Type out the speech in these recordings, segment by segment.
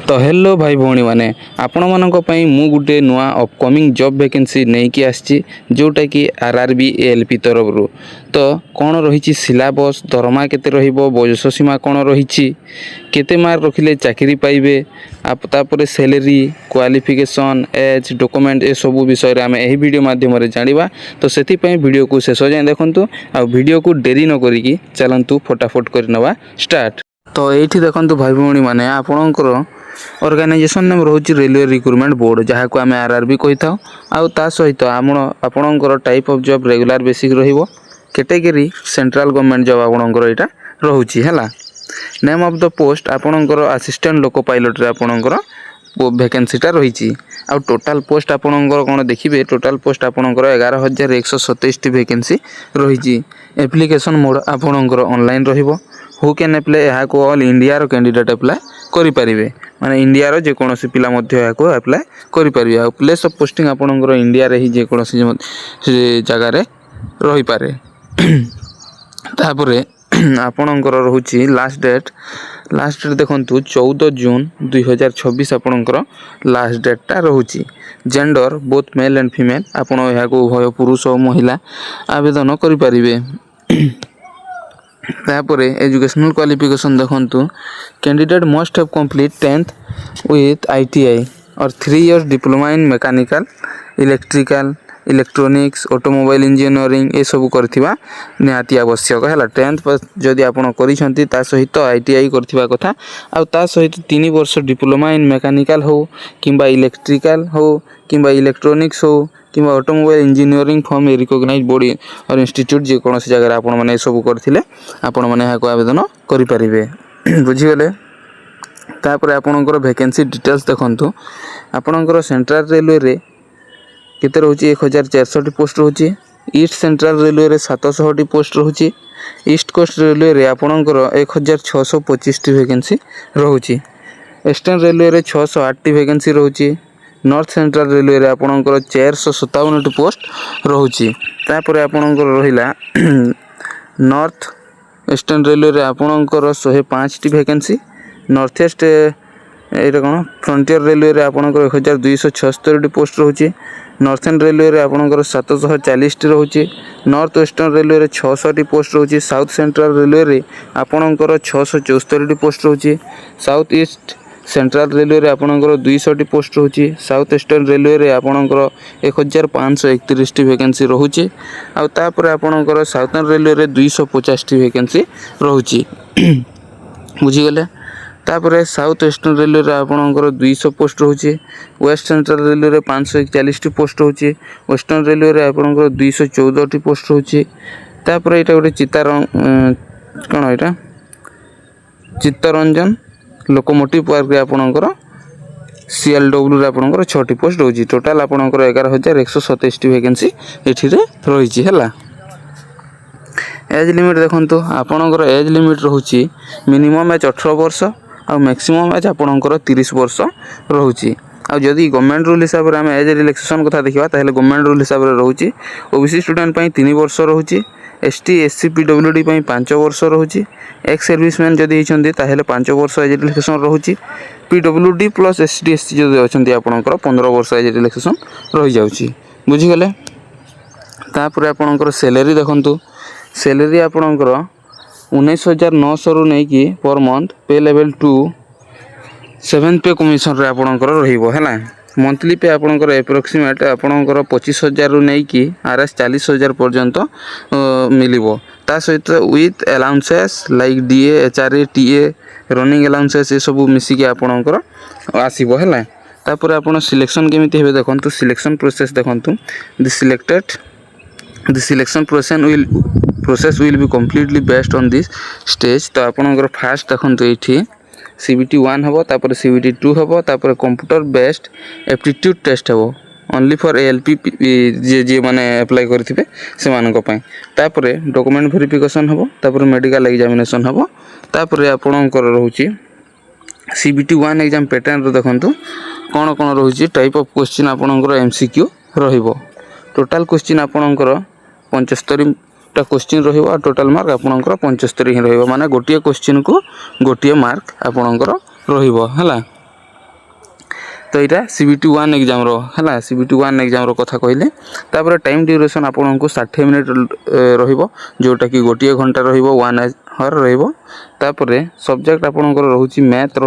तो हेलो भाई भौणी मैंने आपण मानक मु गोटे नुआ अपकमिंग जॉब वैकेंसी नहीं कि आसी जोटा कि आरआरबी एएलपी तरफ रू तो कौन रही सिलेबस दरमा केते रहिबो बयस सीमा कौन रही केते मार्क रखिले चाकरी पाइबे तापर सैलरी क्वालिफिकेशन एज डॉक्यूमेंट ए सब विषय आम यही वीडियो माध्यम जानिबा तो से वीडियो को शेष जाए देखंतु आ वीडियो को डेरी न करिकी चलंतु फटाफट कर नवा स्टार्ट। तो ये देखो भाई भौणी मैंने आपणकर ऑर्गेनाइजेशन नेम रोचे रेलवे रिक्रुटमेंट बोर्ड जहाँ को आम आरआरबी कही था आउ ता सहित आपणकर type of job regular basic रहिबो कैटेगरी सेंट्रल गवर्नमेंट जॉब आपणकर यहाँ रोचे है। नेम ऑफ द पोस्ट आपणकर असिस्टेंट लोको पायलट रे आपणकर वैकेंसीटा रही आउ टोटाल पोस्ट आपणकर कौन देखिए टोटाल पोस्ट आपणकर 11,127 वैकेंसी रही। एप्लिकेशन मोड आपणकर ऑनलाइन रहिबो हु कैन अप्लाई यहाँ को ऑल इंडिया रो कैंडिडेट अप्लाई करि परिबे माने इंडिया रो जे कोनोसी पिला मध्य यहाँ को अप्लाई करि परिबे आ प्लेस ऑफ पोस्टिंग आपणकर इंडिया रे ही जे कोनोसी जगह रे रही पारे। तापरे आपणकर रहुची लास्ट डेट देखंतु 14 जून 2026 आपणकर लास्ट डेटा रहुची। Gender both male and female आपण यहाँ को उभय पुरुष और महिला आवेदन करि परिबे। तापर एजुकेशनल क्वालिफिकेशन देखंतु candidate must have complete 10th with ITI और 3 years diploma in mechanical electrical electronics automobile engineering ये सब करथिबा निहाती आवश्यक है। 10th जदि आपण करिसंती ता सहित ITI करथिबा कथा आ ता सहित 3 वर्ष डिप्लोमा इन मैकेनिकल हो किंबा इलेक्ट्रिकल हो किंबा इलेक्ट्रोनिक्स हो किंबा automobile engineering from recognised body और इंस्टीट्यूट जे कौन सी जगह आपण माने सब करथिले आपण माने यहाँ को आवेदन करि परिबे बुझिगले। तापर आपणकर वैकेंसी डिटेल्स देखंतु आपणकर सेंट्रल रेलवे रे केते रहउची 1,400 पोस्ट रहउची। ईस्ट सेंट्रल रेलवे रे 700 पोस्ट रहउची। ईस्ट कोस्ट रेलवे रे आपणकर 1,625 वैकेंसी रहउची। ईस्टर्न रेलवे रे 608 वैकेंसी रहउची। नॉर्थ सेंट्रल रेलवे रे आपणकर 457 पोस्ट रहउची। तापर आपणकर रहिला नॉर्थ ईस्टर्न रेलवे रे आपणकर 105 वैकेंसी। नॉर्थ ईस्ट एटा कोन फ्रंटियर रेलवे रे आपणकर 1,276 पोस्ट रहउची। नॉर्थर्न रेलवे रे आपणकर 740 रहउची। नॉर्थ वेस्टर्न रेलवे रे 660 पोस्ट रहउची। साउथ सेंट्रल रेलवे रे आपणकर 674 पोस्ट रहउची। साउथ ईस्ट सेंट्रल रेलवे रे आपणकर 200 पोस्ट रहउची। साउथ ईस्टर्न रेलवे रे आपणकर 1,531 वैकेंसी रहउची आ तापर आपणकर साउथर्न रेलवे रे 250 वैकेंसी रहउची बुझी गले। तापर साउथ वेस्टर्न रेलवे रे आपणकर 200 पोस्ट रहउची। वेस्ट सेंट्रल रेलवे रे 541 पोस्ट रहउची। वेस्टर्न रेलवे रे आपणकर 214 पोस्ट रहउची। तापर एटा गोटे कोन एटा चित्तरंजन लोकोमोटिव पार्क रे आपणकर CLW रे आपणकर 6 पोस्ट रहउची। टोटल आपणकर 11,127 वैकेंसी एठी रे रहिची हैला। एज लिमिट देखंतु आपणकर एज लिमिट रहउची मिनिमम एज 18 वर्ष और मैक्सिमम एज आपणकर 30 वर्ष रहउची। आ जदि गवर्नमेंट रूल हिसाब रे हम एज रिलैक्सेशन कथा देखिबा ताहेले गवर्नमेंट रूल हिसाब रे रहउची। ओबीसी स्टूडेंट पई 3 वर्ष रहउची। ST SC PWD पई 5 वर्ष रहउची। एक्स सर्विसमैन जदि हिचंदी ताहेले 5 वर्ष एज रिलैक्सेशन रहउची। PWD प्लस ST SC जदि अछंती आपणकर 15 वर्ष एज रिलैक्सेशन रहि जाउची बुझी गले। तापर आपणकर सैलरी देखंतु सैलरी आपणकर 19,900 रु नै कि पर मंथ पे लेवल 2 7 पे कमिशन रे आपणकर रहिबो हैला। मंथली पे आपणकर एप्रोक्सीमेट आपणकर 25,000 रु नै कि RS 40,000 पर्यंत मिलिबो। ता सहित with allowances like DA HRA TA running allowances ए सब मिसी के आपणकर आसीबो हैला। तापर आपण सिलेक्शन केमिति हेबे देखंतु सिलेक्शन प्रोसेस देखंतु the selection process will be completely based on this stage। तो आपणकर फास्ट देखंतु एठी CBT 1 हबो तापर CBT 2 हबो तापर कंप्यूटर बेस्ड एप्टीट्यूड टेस्ट हबो ओनली फॉर ALP जे माने अप्लाई करथिबे से मानको पय। तापर डॉक्यूमेंट वेरिफिकेशन हबो तापर मेडिकल एग्जामिनेशन हबो तापर आपणकर रहउची CBT 1 एग्जाम पैटर्न रो देखंतु कोन कोन रहउची टाइप ऑफ क्वेश्चन आपणकर MCQ रहिबो। टोटल क्वेश्चन आपणकर 75 टा क्वेश्चन रहिबो टोटल मार्क आपणकर 75 ही रहिबो माने गोटिए क्वेश्चन को गोटिए मार्क आपणकर रहिबो हैला। तो यहाँ CBT 1 एग्जाम है CBT 1 एग्जाम कथा कहले टाइम ड्यूरेशन आपन को 60 मिनिट रोटा कि गोटे घंटा रो1 आवर रोपर सब्जेक्ट आपंकर रोचे math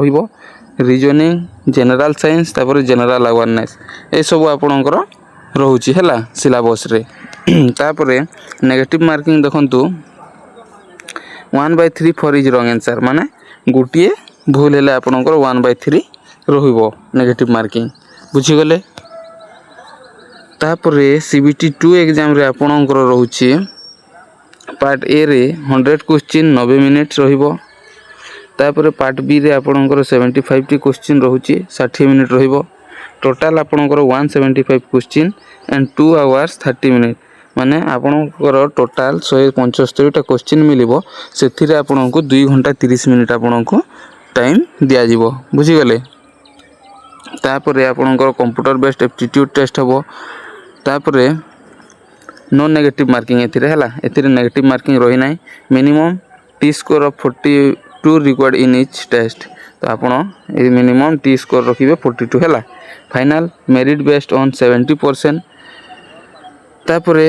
reasoning general science general awareness ये सब आपंकर रोचे है सिलेबस रे तापर नेगेटिव मार्किंग देखंतु 1/3 फॉर इज रॉन्ग आंसर माने गोटे भूल है आपंकर 1/3 रोहिबो नेगेटिव मार्किंग बुझीगले तापर CBT 2 एग्जाम रे आपणकर रोचे पार्ट ए रे 100 क्वेश्चन 90 मिनिट रोहिबो तापर पार्ट बी रे आपणकर 75 क्वेश्चन रोचे 60 मिनिट रोहिबो टोटाल आपणकर 175 क्वेश्चन एंड 2 आवर्स 30 मिनिट माने आपणकर टोटाल 175 टा क्वेश्चन मिलिबो सेथिरे आपणको 2 घंटा 30 मिनिट आपणको टाइम दिया जिवो बुझीगले तापर आपणकर कंप्यूटर बेस्ड एप्टीट्यूड टेस्ट हबो तापर नो नेगेटिव मार्किंग एथिरे नेगेटिव मार्किंग रही ना minimum T score of 42 required in each test तो आपण मिनिमम टी स्कोर रखिबे 42 है फाइनल मेरिट बेस्ड ऑन 70% तापर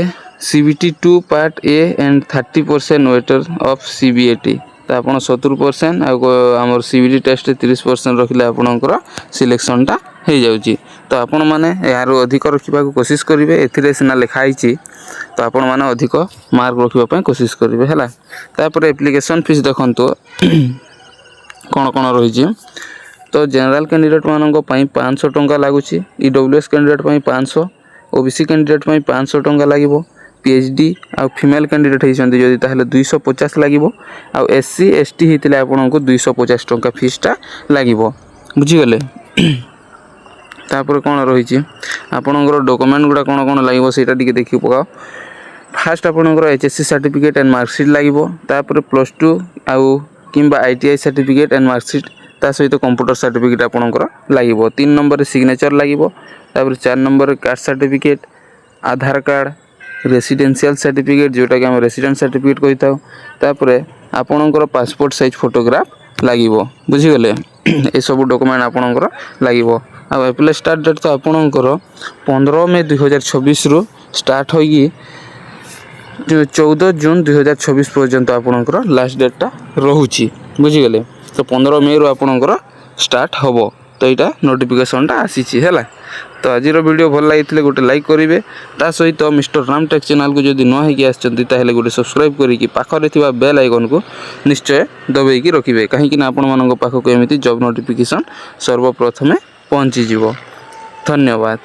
CBT 2 part A and 30% waiter of CBAT तो आप 70% आमर CBT टेस्ट 30% रखिले आपणकर सिलेक्शन टा हो जाउची तो आपण माने यार अधिक रखा कोशिश करेंगे एथिरे सिना लिखाई तो आपण माने अधिक मार्क रखा कोशिश करेंगे है तापर एप्लिकेशन फीस देखंतो कौन कौन रही तो जनरल कैंडिडेट मानक 500 टंका लगुच EWS कैंडिडेट 500 OBC कैंडिडेट 500 टंका लगे PhD आ फीमेल कैंडिडेट होती जदि ताहले 250 लगे आ SC ST होते आपन को 250 टंका फीसटा लगे बुझीगले तापर कौन रही आपणकर डॉक्यूमेंट गुड़ा कौन कौन लगे से देखिए पकाओ फास्ट आपणकर HSC सर्टिफिकेट एंड मार्कशीट लगे तापर +2 आउ किंबा ITI सर्टिफिकेट एंड मार्कशीट ता सहित कंप्यूटर सर्टिफिकेट आपणकर लगे 3 नंबर सिग्नेचर लगे तापर 4 नंबर कास्ट सर्टिफिकेट आधार कार्ड रेसिडेंशियल सर्टिफिकेट जोटा कि हम रेसिडेंट सर्टिफिकेट कही था तापर आपणकर पासपोर्ट साइज फोटोग्राफ लगे बुझीगले ये सब डॉक्यूमेंट आपणकर लगे आ एप्लाई स्टार्ट डेट तो आपणकर 15 मई 2026 रु स्टार्ट होगी 14 जून 2026 पर्यंत आपणकर लास्ट डेटा रोची बुझीगले तो 15 मई रु आपणकर स्टार्ट हम तो यहाँ नोटिफिकेशनटा आसी है तो आज वीडियो भल लगी गोटे लाइक करेंगे ता सहित मिस्टर रामटेक चैनल को जब नुआ होगी आसते गोटे सब्सक्राइब करके पाखरे बेल आइकन को निश्चय दबाई रखिए कहीं आपण पाखक एमती जॉब नोटिफिकेशन सर्वप्रथमे पहुँचीज धन्यवाद।